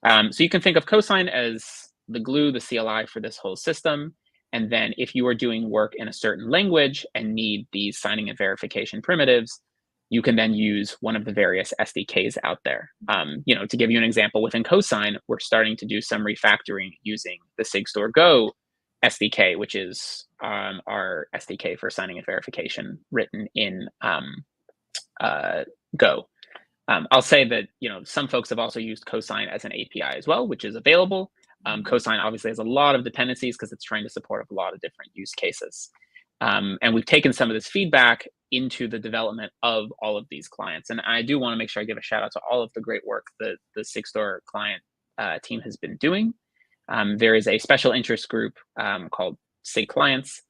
So you can think of Cosign as the glue, the CLI for this whole system. And then if you are doing work in a certain language and need these signing and verification primitives, you can then use one of the various SDKs out there. To give you an example, within Cosign, we're starting to do some refactoring using the Sigstore Go SDK, which is our SDK for signing and verification written in Go. I'll say that some folks have also used Cosign as an API as well, which is available. Cosign obviously has a lot of dependencies because it's trying to support a lot of different use cases. And we've taken some of this feedback into the development of all of these clients. And I do want to make sure I give a shout out to all of the great work that the Sigstore client team has been doing. There is a special interest group called Sig Clients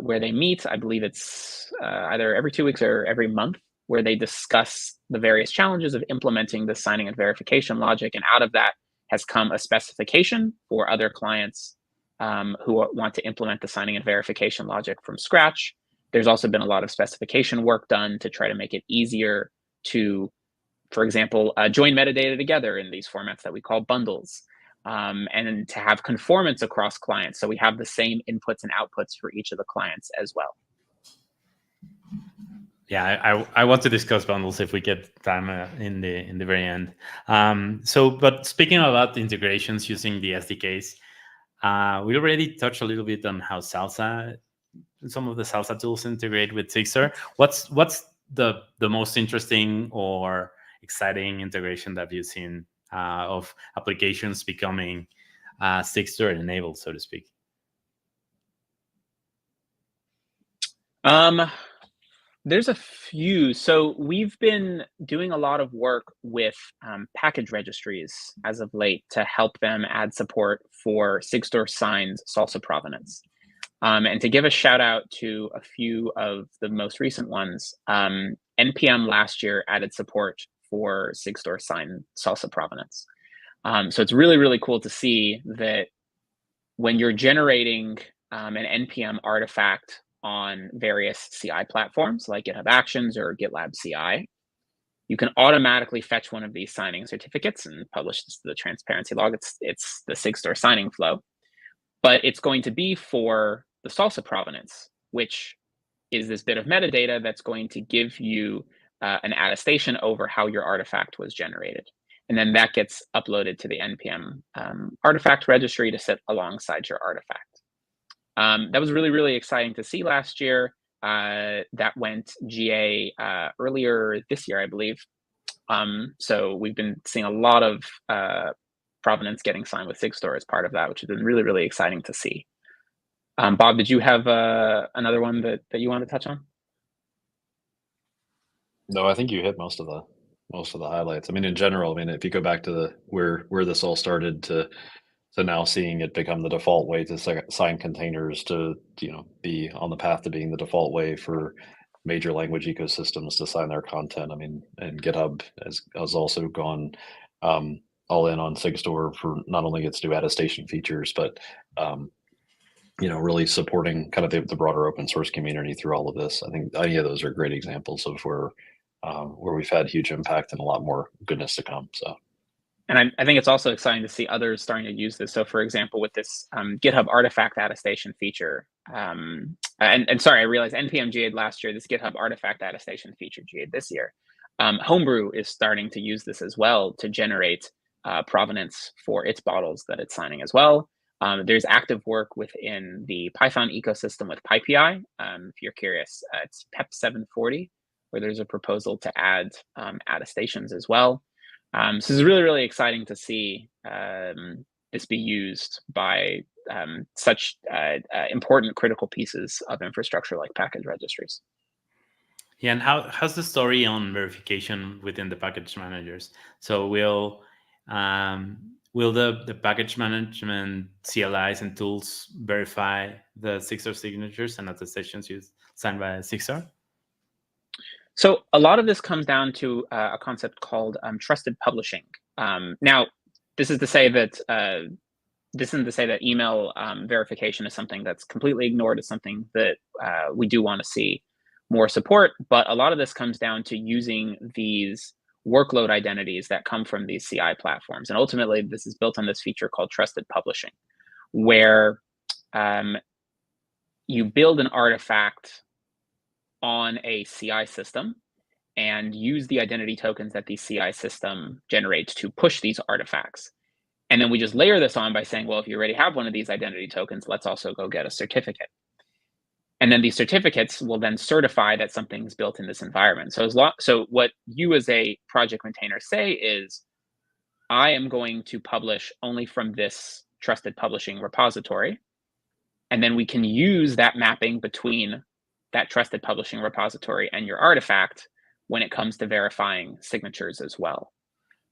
where they meet. I believe it's either every 2 weeks or every month, where they discuss the various challenges of implementing the signing and verification logic. And out of that has come a specification for other clients who want to implement the signing and verification logic from scratch. There's also been a lot of specification work done to try to make it easier to, for example, join metadata together in these formats that we call bundles, and to have conformance across clients. So we have the same inputs and outputs for each of the clients as well. Yeah, I want to discuss bundles if we get time in the very end. But speaking about the integrations using the SDKs, we already touched a little bit on how some of the Salsa tools integrate with Sigstore. What's the most interesting or exciting integration that you've seen of applications becoming Sigstore enabled, so to speak? There's a few. So we've been doing a lot of work with package registries as of late to help them add support for Sigstore signed salsa provenance. And to give a shout out to a few of the most recent ones, NPM last year added support for Sigstore signed salsa provenance. So it's really, really cool to see that when you're generating an NPM artifact on various CI platforms like GitHub Actions or GitLab CI, you can automatically fetch one of these signing certificates and publish this to the transparency log. It's the Sigstore signing flow, but it's going to be for the salsa provenance, which is this bit of metadata that's going to give you an attestation over how your artifact was generated. And then that gets uploaded to the NPM artifact registry to sit alongside your artifact. That was really, really exciting to see last year. That went GA earlier this year, I believe. So we've been seeing a lot of provenance getting signed with Sigstore as part of that, which has been really, really exciting to see. Bob, did you have another one that you want to touch on? No, I think you hit most of the highlights. I mean, in general, I mean, if you go back to where this all started to now seeing it become the default way to sign containers, to be on the path to being the default way for major language ecosystems to sign their content. I mean, and GitHub has also gone all in on Sigstore for not only its new attestation features, but really supporting kind of the broader open source community through all of this. I think any of those are great examples of where we've had huge impact and a lot more goodness to come. So. And I think it's also exciting to see others starting to use this. So for example, with this GitHub artifact attestation feature, and sorry, I realized NPM GA'd last year, this GitHub artifact attestation feature GA'd this year. Homebrew is starting to use this as well to generate provenance for its bottles that it's signing as well. There's active work within the Python ecosystem with PyPI. If you're curious, it's PEP 740, where there's a proposal to add attestations as well. So this is really, really exciting to see this be used by such important critical pieces of infrastructure like package registries. Yeah, and how's the story on verification within the package managers? So will the package management CLIs and tools verify the Sigstore signatures and attestations signed by Sigstore? So a lot of this comes down to a concept called trusted publishing. Now, this isn't to say that email verification is something that's completely ignored. It's something that we do want to see more support, but a lot of this comes down to using these workload identities that come from these CI platforms. And ultimately, this is built on this feature called trusted publishing, where you build an artifact on a CI system and use the identity tokens that the CI system generates to push these artifacts. And then we just layer this on by saying, well, if you already have one of these identity tokens, let's also go get a certificate. And then these certificates will then certify that something's built in this environment. So what you as a project maintainer say is, I am going to publish only from this trusted publishing repository. And then we can use that mapping between that trusted publishing repository and your artifact when it comes to verifying signatures as well.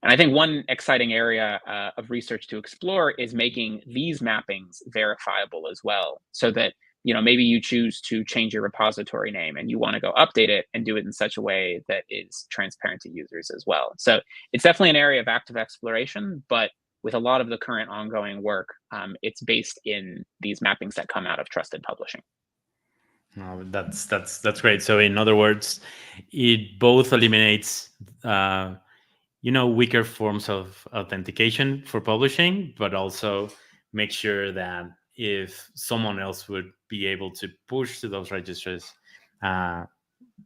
And I think one exciting area of research to explore is making these mappings verifiable as well, so that maybe you choose to change your repository name and you want to go update it and do it in such a way that is transparent to users as well. So it's definitely an area of active exploration, but with a lot of the current ongoing work, it's based in these mappings that come out of trusted publishing. Oh, that's great. So in other words, it both eliminates weaker forms of authentication for publishing, but also make sure that if someone else would be able to push to those registers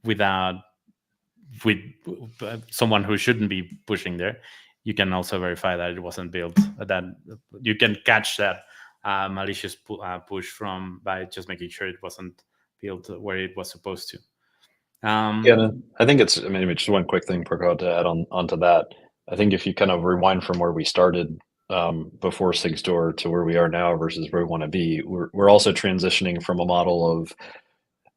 with someone who shouldn't be pushing there, you can also verify that it wasn't built, that you can catch that malicious push by just making sure it wasn't built where it was supposed to. Yeah, I think it's just one quick thing, Prakash, to add onto that. I think if you kind of rewind from where we started before Sigstore to where we are now versus where we want to be. We're also transitioning from a model of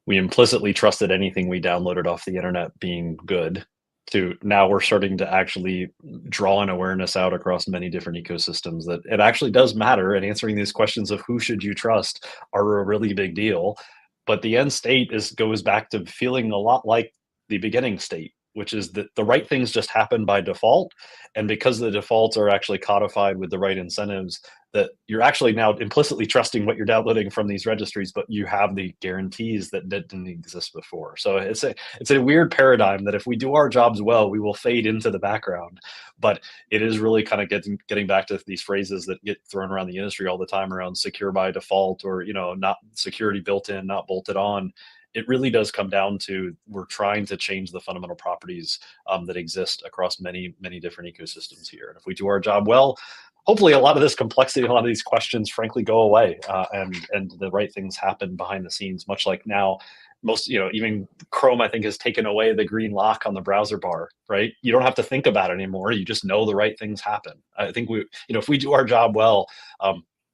we implicitly trusted anything we downloaded off the internet being good to now we're starting to actually draw an awareness out across many different ecosystems that it actually does matter, and answering these questions of who should you trust are a really big deal. But the end state goes back to feeling a lot like the beginning state, which is that the right things just happen by default. And because the defaults are actually codified with the right incentives, that you're actually now implicitly trusting what you're downloading from these registries, but you have the guarantees that didn't exist before. So it's a weird paradigm that if we do our jobs well, we will fade into the background. But it is really kind of getting back to these phrases that get thrown around the industry all the time around secure by default, or not security built in, not bolted on. It really does come down to we're trying to change the fundamental properties that exist across many, many different ecosystems here. And if we do our job well, hopefully a lot of this complexity, a lot of these questions, frankly, go away, and the right things happen behind the scenes. Much like now, most even Chrome, I think, has taken away the green lock on the browser bar. Right? You don't have to think about it anymore. You just know the right things happen. I think if we do our job well,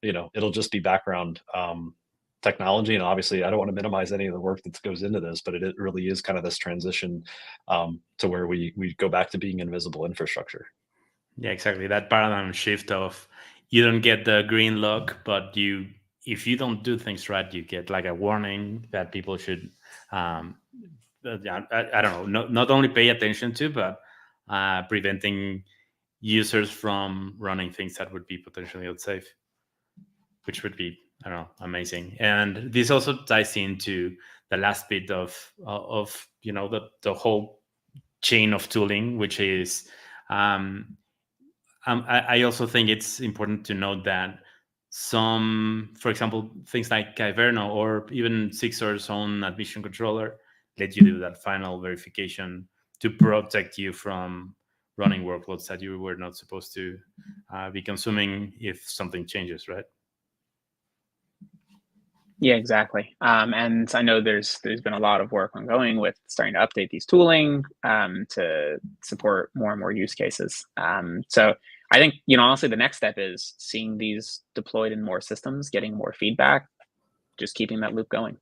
it'll just be background technology. And obviously I don't want to minimize any of the work that goes into this, but it really is kind of this transition to where we go back to being invisible infrastructure. Yeah, exactly. That paradigm shift of you don't get the green look, but if you don't do things right, you get like a warning that people should, I don't know, not only pay attention to, but preventing users from running things that would be potentially unsafe, which would be, I don't know, amazing. And this also ties into the last bit of the whole chain of tooling, which is I also think it's important to note that for example, things like Kyverno or even Sigstore's own admission controller let you do that final verification to protect you from running workloads that you were not supposed to be consuming if something changes, right? Yeah, exactly. And I know there's been a lot of work ongoing with starting to update these tooling to support more and more use cases. So I think, honestly, the next step is seeing these deployed in more systems, getting more feedback, just keeping that loop going.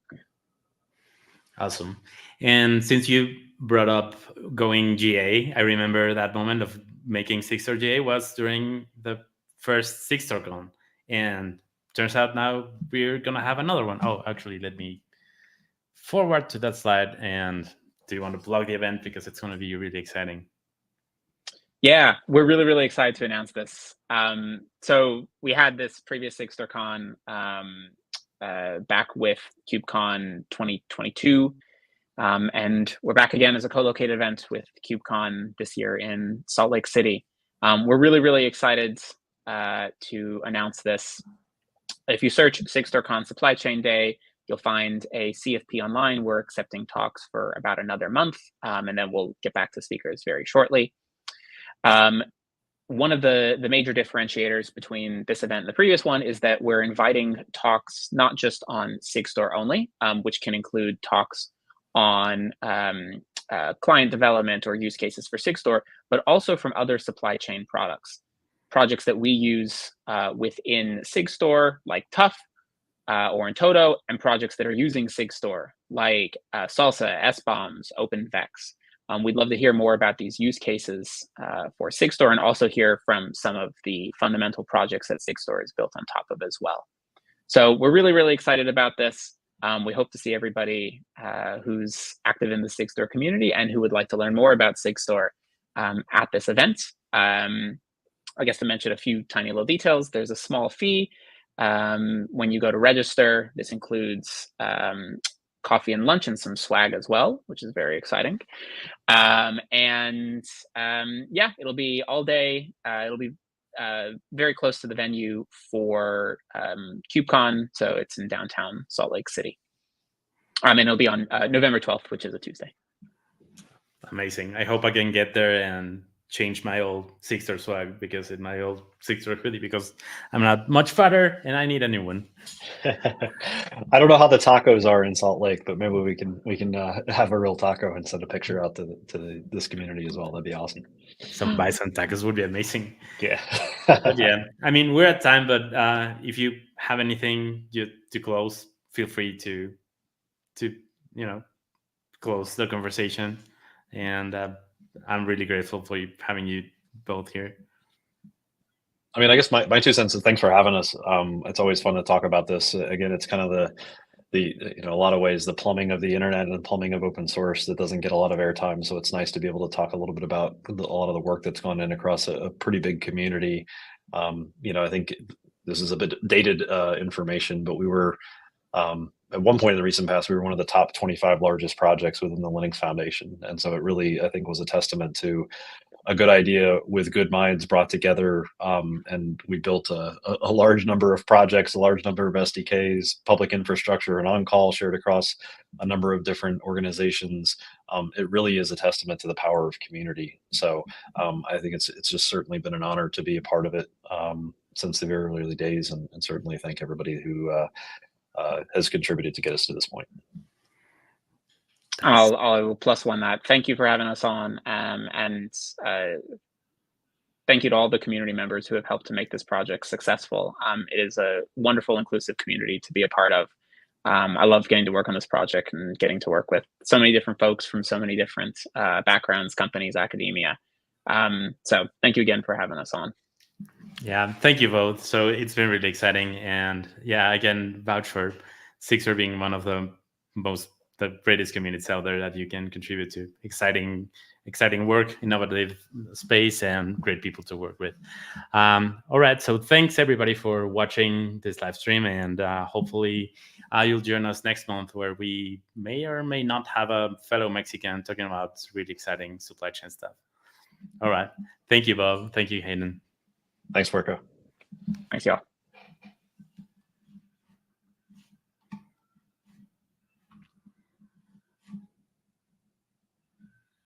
Awesome. And since you brought up going GA, I remember that moment of making Sigstore GA was during the first SigstoreCon. And turns out now we're going to have another one. Oh, actually, let me forward to that slide. And do you want to plug the event? Because it's going to be really exciting. Yeah, we're really, really excited to announce this. So we had this previous SigstoreCon back with KubeCon 2022. And we're back again as a co-located event with KubeCon this year in Salt Lake City. We're really, really excited to announce this. If you search SigstoreCon Supply Chain Day, you'll find a CFP online. We're accepting talks for about another month, and then we'll get back to speakers very shortly. One of the major differentiators between this event and the previous one is that we're inviting talks not just on Sigstore only, which can include talks on client development or use cases for Sigstore, but also from other supply chain projects that we use within Sigstore, like Tough or in Toto, and projects that are using Sigstore, like Salsa, S-Bombs, OpenVex. We'd love to hear more about these use cases for Sigstore, and also hear from some of the fundamental projects that Sigstore is built on top of as well. So we're really, really excited about this. We hope to see everybody who's active in the Sigstore community and who would like to learn more about Sigstore at this event. I guess to mention a few tiny little details, there's a small fee when you go to register. This includes coffee and lunch and some swag as well, which is very exciting. Yeah, it'll be all day. It'll be very close to the venue for KubeCon, so it's in downtown Salt Lake City. And it'll be on November 12th, which is a Tuesday. Amazing. I hope I can get there and change my old Sigstore swag because in my old Sigstore hoodie because I'm not much fatter and I need a new one. I don't know how the tacos are in Salt Lake, but maybe we can have a real taco and send a picture out to this community as well. That'd be awesome. Some bison tacos would be amazing. Yeah. But yeah, I mean, we're at time, but if you have anything to close, feel free to close the conversation. And I'm really grateful for having you both here. I mean, I guess my 2 cents is thanks for having us. It's always fun to talk about this. Again, it's kind of the a lot of ways the plumbing of the internet and the plumbing of open source that doesn't get a lot of airtime. So it's nice to be able to talk a little bit about a lot of the work that's gone in across a pretty big community. I think this is a bit dated information, but we were at one point in the recent past, we were one of the top 25 largest projects within the Linux Foundation. And so it really, I think, was a testament to a good idea with good minds brought together. And we built a large number of projects, a large number of SDKs, public infrastructure, and on-call shared across a number of different organizations. It really is a testament to the power of community. So I think it's just certainly been an honor to be a part of it since the very early days, and certainly thank everybody who has contributed to get us to this point. I'll plus one that. Thank you for having us on, and thank you to all the community members who have helped to make this project successful. It is a wonderful, inclusive community to be a part of. I love getting to work on this project and getting to work with so many different folks from so many different backgrounds, companies, academia. So thank you again for having us on. Yeah, thank you both. So it's been really exciting, and yeah, I can vouch for Sigstore being one of the greatest communities out there that you can contribute to. Exciting work, innovative space, and great people to work with. All right, so thanks everybody for watching this live stream, and hopefully you'll join us next month where we may or may not have a fellow Mexican talking about really exciting supply chain stuff. All right, thank you, Bob. Thank you, Hayden. Thanks, Marco. Thanks, y'all.